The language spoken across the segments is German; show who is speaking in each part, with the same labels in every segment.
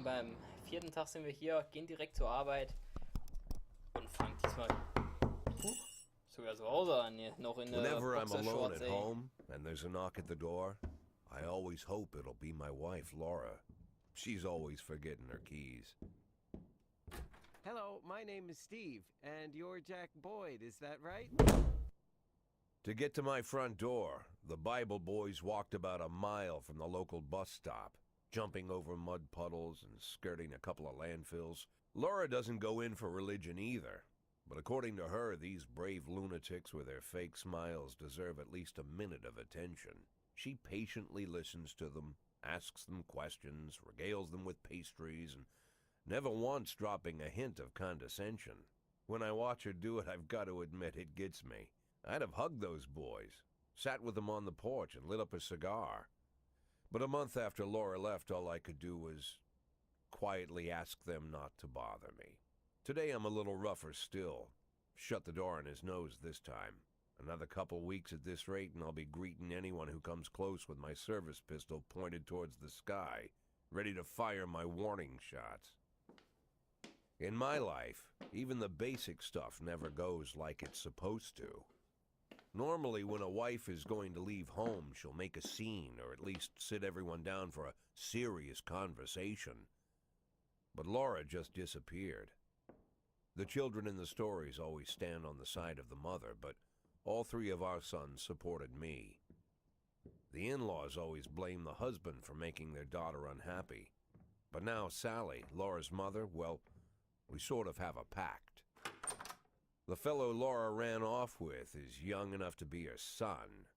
Speaker 1: beim 4. Tag sind wir hier, gehen direkt zur Arbeit und fangen diesmal sogar zu Hause an, hier, noch in der
Speaker 2: Whenever I'm alone
Speaker 1: Boxershorts,
Speaker 2: at
Speaker 1: ey.
Speaker 2: home and there's a knock at the door, I always hope it'll be my wife, Laura. She's always forgetting her keys.
Speaker 3: Hello, my name is Steve, and you're Jack Boyd, is that right?
Speaker 2: To get to my front door, the Bible boys walked about a mile from the local bus stop, jumping over mud puddles and skirting a couple of landfills. Laura doesn't go in for religion either, but according to her, these brave lunatics with their fake smiles deserve at least a minute of attention. She patiently listens to them, asks them questions, regales them with pastries, and never once dropping a hint of condescension. When I watch her do it, I've got to admit it gets me. I'd have hugged those boys, sat with them on the porch and lit up a cigar. But a month after Laura left, all I could do was quietly ask them not to bother me. Today I'm a little rougher still. Shut the door on his nose this time. Another couple weeks at this rate and I'll be greeting anyone who comes close with my service pistol pointed towards the sky, ready to fire my warning shots. In my life, even the basic stuff never goes like it's supposed to. Normally, when a wife is going to leave home, she'll make a scene, or at least sit everyone down for a serious conversation. But Laura just disappeared. The children in the stories always stand on the side of the mother, but all 3 of our sons supported me. The in-laws always blame the husband for making their daughter unhappy. But now Sally, Laura's mother, well, we sort of have a pact. The fellow Laura ran off with is young enough to be her son.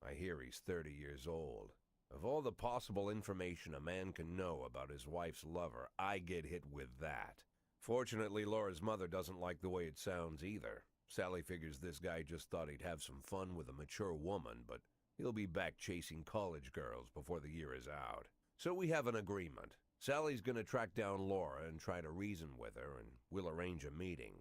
Speaker 2: I hear he's 30 years old. Of all the possible information a man can know about his wife's lover, I get hit with that. Fortunately, Laura's mother doesn't like the way it sounds either. Sally figures this guy just thought he'd have some fun with a mature woman, but he'll be back chasing college girls before the year is out. So we have an agreement. Sally's gonna track down Laura and try to reason with her, and we'll arrange a meeting.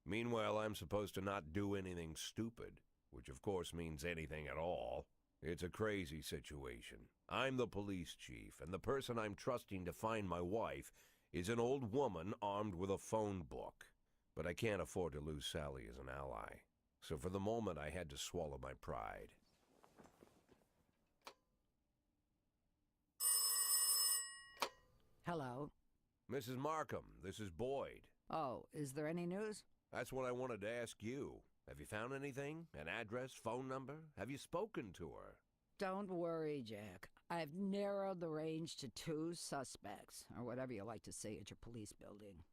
Speaker 2: Meanwhile, I'm supposed to not do anything stupid, which of course means anything at all. It's a crazy situation. I'm the police chief, and the person I'm trusting to find my wife is an old woman armed with a phone book. But I can't afford to lose Sally as an ally. So for the moment, I had to swallow my pride.
Speaker 4: Hello.
Speaker 2: Mrs. Markham, this is Boyd.
Speaker 4: Oh, is there any news?
Speaker 2: That's what I wanted to ask you. Have you found anything? An address, phone number? Have you spoken to her?
Speaker 4: Don't worry, Jack. I've narrowed the range to 2 suspects, or whatever you like to say at your police building.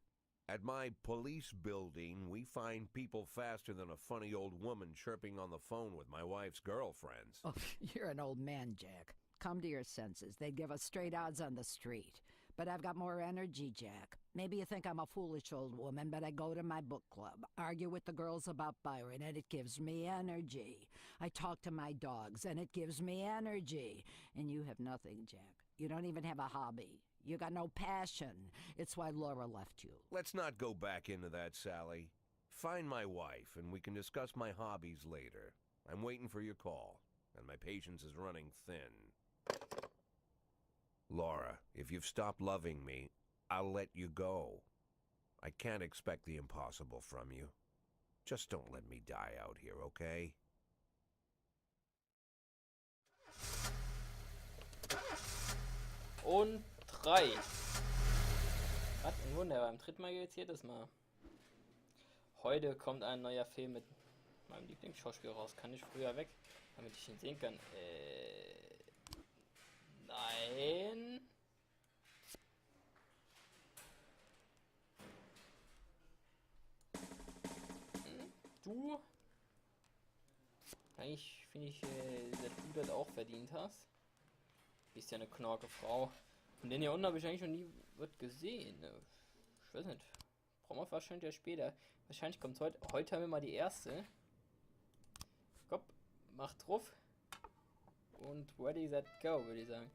Speaker 2: At my police building, we find people faster than a funny old woman chirping on the phone with my wife's girlfriends.
Speaker 4: Oh, you're an old man, Jack. Come to your senses. They'd give us straight odds on the street. But I've got more energy, Jack. Maybe you think I'm a foolish old woman, but I go to my book club, argue with the girls about Byron, and it gives me energy. I talk to my dogs, and it gives me energy. And you have nothing, Jack. You don't even have a hobby. You got no passion. It's why Laura left you.
Speaker 2: Let's not go back into that, Sally. Find my wife, and we can discuss my hobbies later. I'm waiting for your call, and my patience is running thin. Laura, if you've stopped loving me, I'll let you go. I can't expect the impossible from you. Just don't let me die out here, okay?
Speaker 1: Und 3. Was ein Wunder, beim 3. Mal geht's jedes Mal. Heute kommt ein neuer Film mit meinem Lieblingsschauspieler raus. Kann ich früher weg, damit ich ihn sehen kann? Nein. Du? Eigentlich finde ich, dass du das auch verdient hast. Bist ja eine knorke Frau. Und den hier unten habe ich eigentlich noch nie was gesehen. Ich weiß nicht. Brauchen wir wahrscheinlich ja später. Wahrscheinlich kommt es heute. Heute haben wir mal die erste. Komm, mach drauf. Und ready, set, go, würde ich sagen.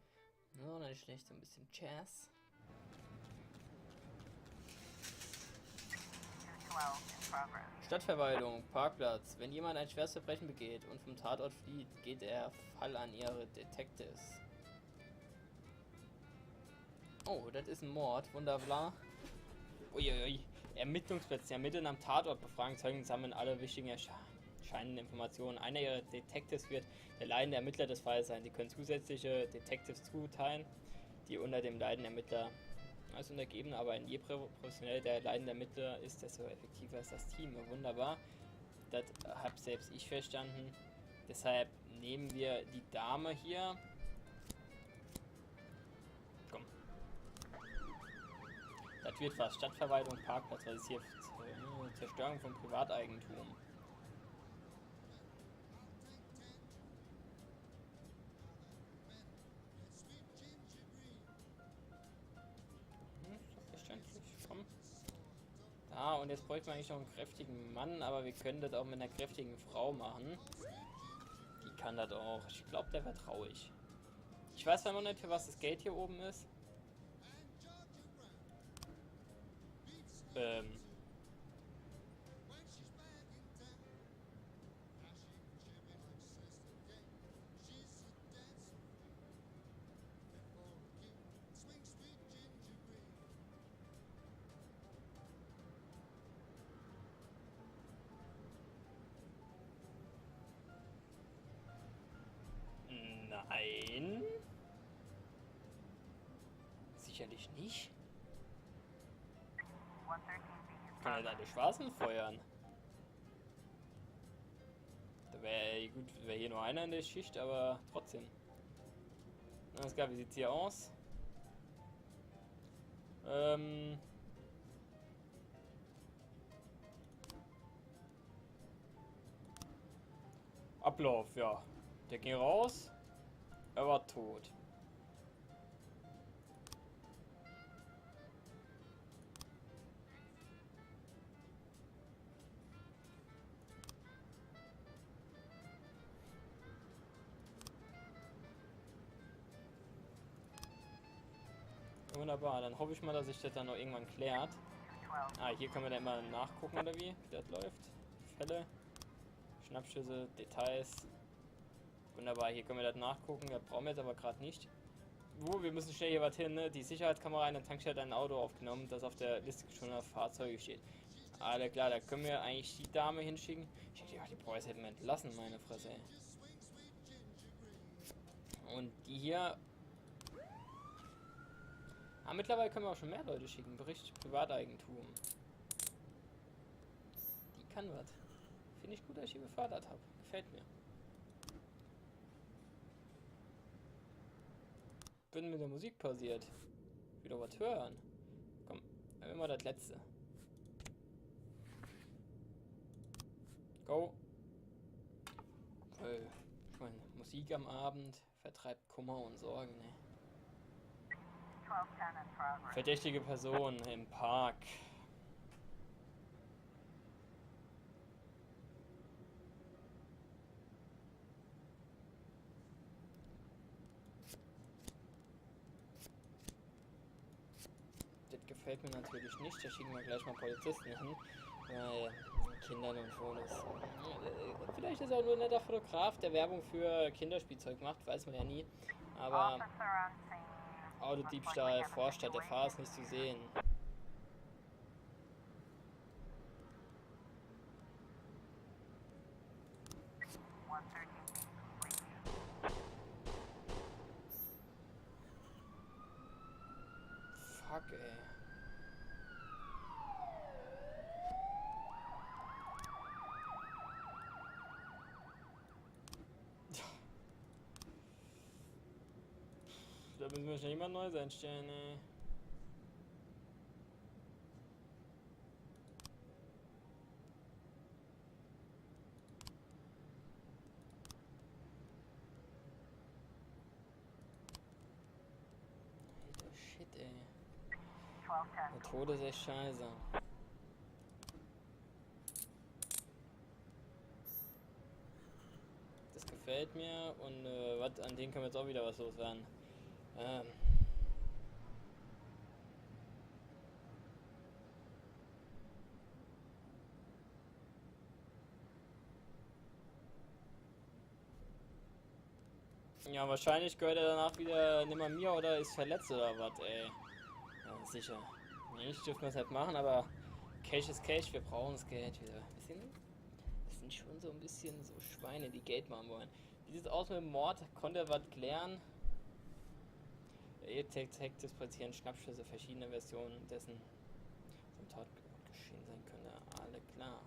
Speaker 1: No, nicht schlecht, so ein bisschen Jazz. Stadtverwaltung, Parkplatz. Wenn jemand ein schweres Verbrechen begeht und vom Tatort flieht, geht der Fall an ihre Detectives. Oh, das ist ein Mord. Wunderbar. Uiuiui. Ermittlungsplätze. Ermitteln am Tatort, befragen Zeugen, sammeln alle wichtigen erscheinenden Informationen. Einer ihrer Detectives wird der leidende Ermittler des Falles sein. Sie können zusätzliche Detectives zuteilen, die unter dem leidenden Ermittler als untergeben, aber je professioneller der leidende Ermittler ist, desto effektiver ist das Team. Wunderbar. Das habe selbst ich verstanden. Deshalb nehmen wir die Dame hier. Komm. Das wird was. Stadtverwaltung, Parkplatz. Was ist hier? Zerstörung von Privateigentum. Ist doch verständlich. Komm. Da, und jetzt bräuchten wir eigentlich noch einen kräftigen Mann, aber wir können das auch mit einer kräftigen Frau machen. Die kann das auch. Ich glaube, der vertraue ich. Ich weiß zwar noch nicht, für was das Geld hier oben ist. Nein. Sicherlich nicht. Kann er da die Schwarzen feuern? Da wäre gut, wäre hier nur einer in der Schicht, aber trotzdem. Alles klar, wie sieht's hier aus? Ablauf, ja. Der ging raus. Er war tot. Wunderbar, dann hoffe ich mal, dass sich das dann noch irgendwann klärt. Ah, hier können wir dann immer nachgucken, oder wie das läuft. Fälle, Schnappschüsse, Details. Wunderbar, hier können wir das nachgucken. Das brauchen wir jetzt aber gerade nicht. Wir müssen schnell hier was hin, ne? Die Sicherheitskamera in der Tankstelle hat ein Auto aufgenommen, das auf der Liste geschossener Fahrzeuge steht. Alles klar, da können wir eigentlich die Dame hinschicken. Ich hätte die Boys hätten wir entlassen, meine Fresse, ey. Und die hier. Ah, mittlerweile können wir auch schon mehr Leute schicken. Bericht Privateigentum. Die kann was. Finde ich gut, dass ich die befördert habe. Gefällt mir. Bin mit der Musik pausiert. Wieder was hören. Komm, immer das letzte. Go. Ich meine, Musik am Abend vertreibt Kummer und Sorgen, ne? Verdächtige Person im Park. Das gefällt mir natürlich nicht. Da schicken wir gleich mal Polizisten hin. Weil Kindern und so. Vielleicht ist er auch nur ein netter Fotograf, der Werbung für Kinderspielzeug macht. Weiß man ja nie. Aber Autodiebstahl, Vorstadt, der Fahrer ist nicht zu sehen. Fuck, ey. Da müssen wir schon jemand Neues einstellen, ey. Alter Shit, ey. Der Tod ist echt scheiße. Das gefällt mir und an denen können wir jetzt auch wieder was loswerden. Ja, wahrscheinlich gehört er danach wieder nimmer mir oder ist verletzt oder was, ey. sicher. Eigentlich dürfen wir es halt machen, aber Cash ist Cash, wir brauchen das Geld wieder. Wir sind schon so ein bisschen so Schweine, die Geld machen wollen. Wie sieht es aus mit dem Mord? Konnte er was klären? Text platzieren, Schnappschüsse, verschiedene Versionen dessen zum Tod geschehen sein könnte. Alle klar.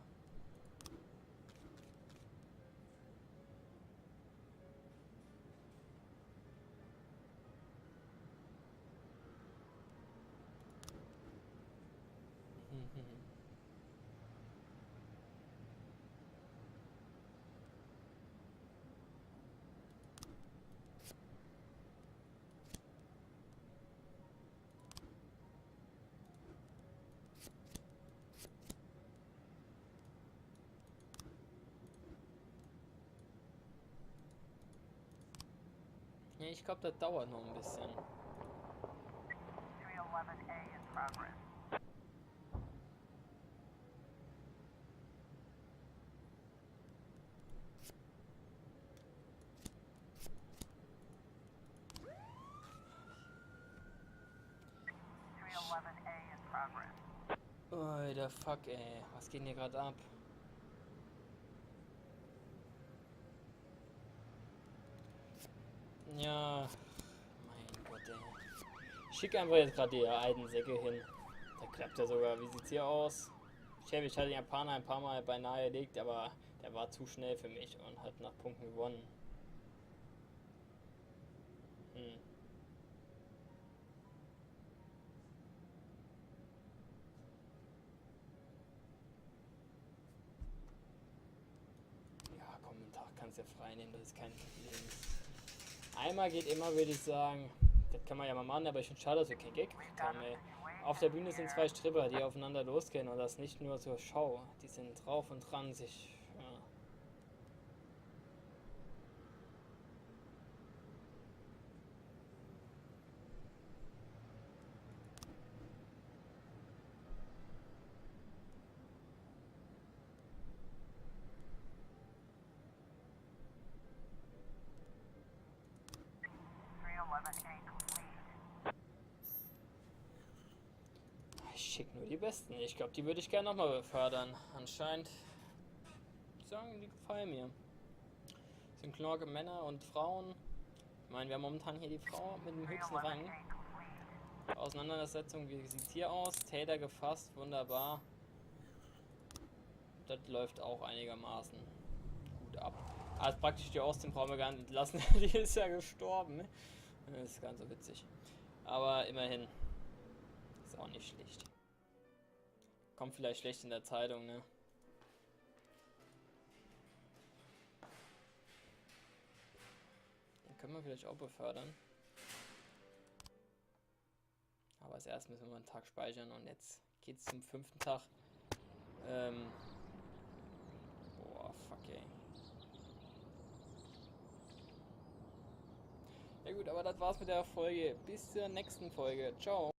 Speaker 1: Ja, ich glaube, das dauert noch ein bisschen.
Speaker 5: 311A in progress.
Speaker 1: Alter, fuck, ey. Was geht denn hier gerade ab? Ja, mein Gott, ey. Ich schicke einfach jetzt gerade die alten Säcke hin. Da klappt ja sogar. Wie sieht's hier aus? Chevy hat den Japaner ein paar Mal beinahe erlegt, aber der war zu schnell für mich und hat nach Punkten gewonnen. Ja, komm, einen Tag kannst du ja frei nehmen, das ist kein Problem. Einmal geht immer, würde ich sagen. Das kann man ja mal machen, aber ich finde schade, dass wir kein Geld gekriegt haben, ey. Auf der Bühne sind zwei Stripper, die aufeinander losgehen und das nicht nur zur Schau. Die sind drauf und dran, sich... Ja. Ich schicke nur die Besten. Ich glaube, die würde ich gerne nochmal befördern. Anscheinend sagen, die gefallen mir. Sind knorke Männer und Frauen. Ich meine, wir haben momentan hier die Frau mit dem höchsten Rang. Auseinandersetzung, wie sieht es hier aus? Täter gefasst, wunderbar. Das läuft auch einigermaßen gut ab. Also praktisch die Austin brauchen wir gar nicht entlassen. Die ist ja gestorben. Ne? Das ist ganz so witzig. Aber immerhin. Ist auch nicht schlecht. Kommt vielleicht schlecht in der Zeitung, ne? Den können wir vielleicht auch befördern. Aber als erstes müssen wir einen Tag speichern und jetzt geht's zum 5. Tag. Boah, fuck ey. Ja gut, aber das war's mit der Folge. Bis zur nächsten Folge. Ciao.